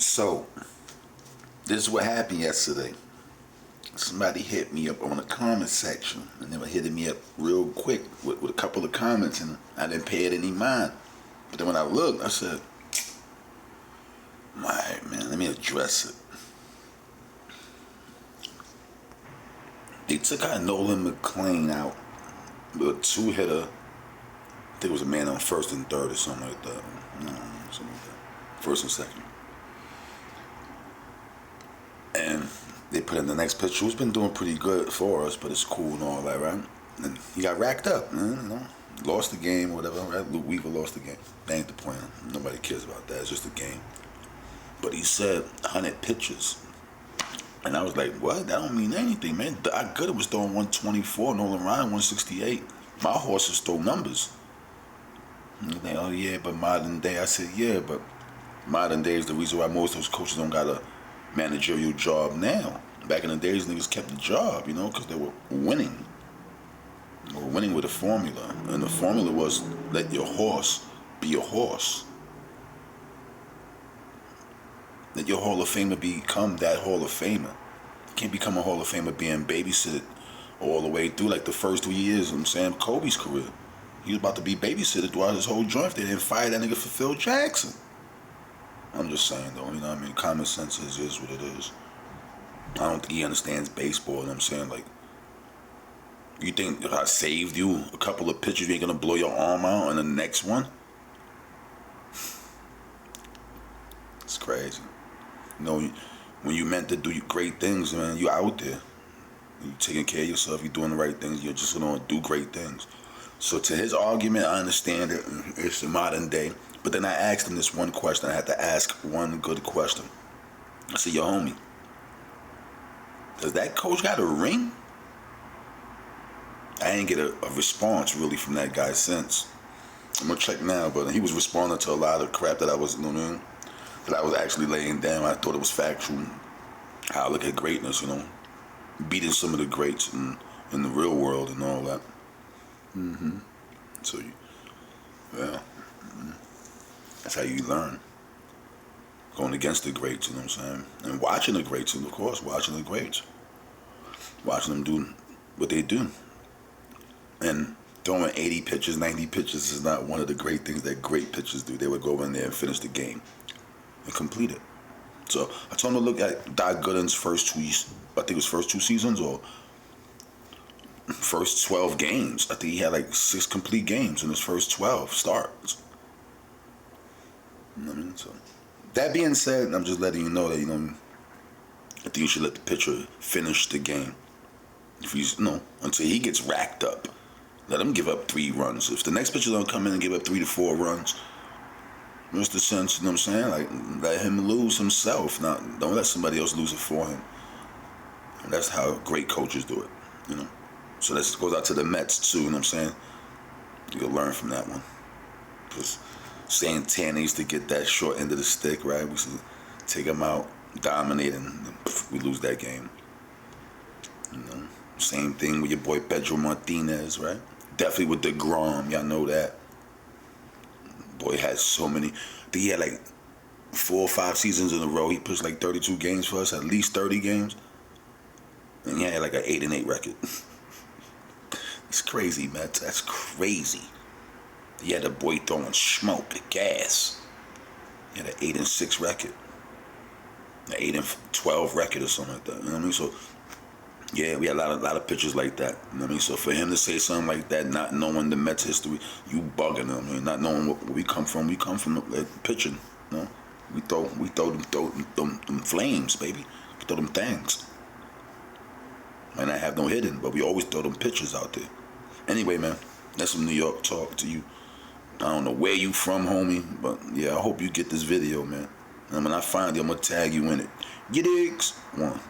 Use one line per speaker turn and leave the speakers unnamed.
So, this is what happened yesterday. Somebody hit me up on the comment section, and they were hitting me up real quick with a couple of comments, and I didn't pay it any mind. But then when I looked, I said, alright, man, let me address it. They took out Nolan out with a two-hitter. I think it was a man on first and third or something like that. Something like that. First and second. And they put in the next pitcher who's been doing pretty good for us, but it's cool and all that, right? And he got racked up, man, lost the game or whatever, right? Luke Weaver lost the game. That ain't the point. Nobody cares about that. It's just a game. But he said 100 pitches. And I was like, what? That don't mean anything, man. I could have was throwing 124, Nolan Ryan 168. My horses throw numbers. And they, oh yeah, but modern day. I said, yeah, but modern day is the reason why most of those coaches don't got a managerial job now. Back in the days, niggas kept the job, because they were winning. They were winning with a formula. And the formula was let your horse be a horse. Let your Hall of Famer become that Hall of Famer. You can't become a Hall of Famer being babysitted all the way through, like the first 2 years of Sam Kobe's career. He was about to be babysitted throughout his whole joint. They didn't fire that nigga for Phil Jackson. I'm just saying though, common sense is what it is. I don't think he understands baseball, I'm saying, like, you think if I saved you a couple of pitches, you ain't gonna blow your arm out on the next one? It's crazy. When you meant to do great things, man, you out there. You taking care of yourself, you doing the right things, you're just gonna do great things. So to his argument, I understand it. It's the modern day. But then I asked him this one question. I had to ask one good question. I said, yo, homie, does that coach got a ring? I ain't get a response really from that guy since. I'm gonna check now, but he was responding to a lot of crap that I was, that I was actually laying down. I thought it was factual. How I look at greatness, beating some of the greats in the real world and all that. So, yeah. That's how you learn. Going against the greats, you know what I'm saying? And watching the greats, and of course, watching the greats. Watching them do what they do. And throwing 80 pitches, 90 pitches is not one of the great things that great pitchers do. They would go in there and finish the game and complete it. So I told him to look at Doc Gooden's first two seasons or first 12 games. I think he had like 6 complete games in his first 12 starts. So that being said, I'm just letting you know that I think you should let the pitcher finish the game. If he's until he gets racked up, let him give up 3 runs. If the next pitcher don't come in and give up 3 to 4 runs, what's the sense? You know what I'm saying? Like, let him lose himself. Don't let somebody else lose it for him. And that's how great coaches do it. So this goes out to the Mets too. You know what I'm saying? You'll learn from that one. Because Santana used to get that short end of the stick, right? We used to take him out, dominate, and we lose that game. Same thing with your boy Pedro Martinez, right? Definitely with DeGrom, y'all know that. Boy had so many. I think he had like 4 or 5 seasons in a row. He pitched like 32 games for us, at least 30 games. And he had like an 8-8 record. It's crazy, man. That's crazy. He had a boy throwing smoke, gas. He had an 8-6 record. An 8-12 record or something like that. You know what I mean? So, yeah, we had a lot of pitchers like that. You know what I mean? So for him to say something like that, not knowing the Mets history, you bugging him. I mean, not knowing where we come from. We come from pitching. We throw them flames, baby. We throw them things. Might not have no hitting, but we always throw them pitchers out there. Anyway, man, that's some New York talk to you. I don't know where you from, homie, but yeah, I hope you get this video, man. And when I find you, I'm gonna tag you in it. You digs? 1.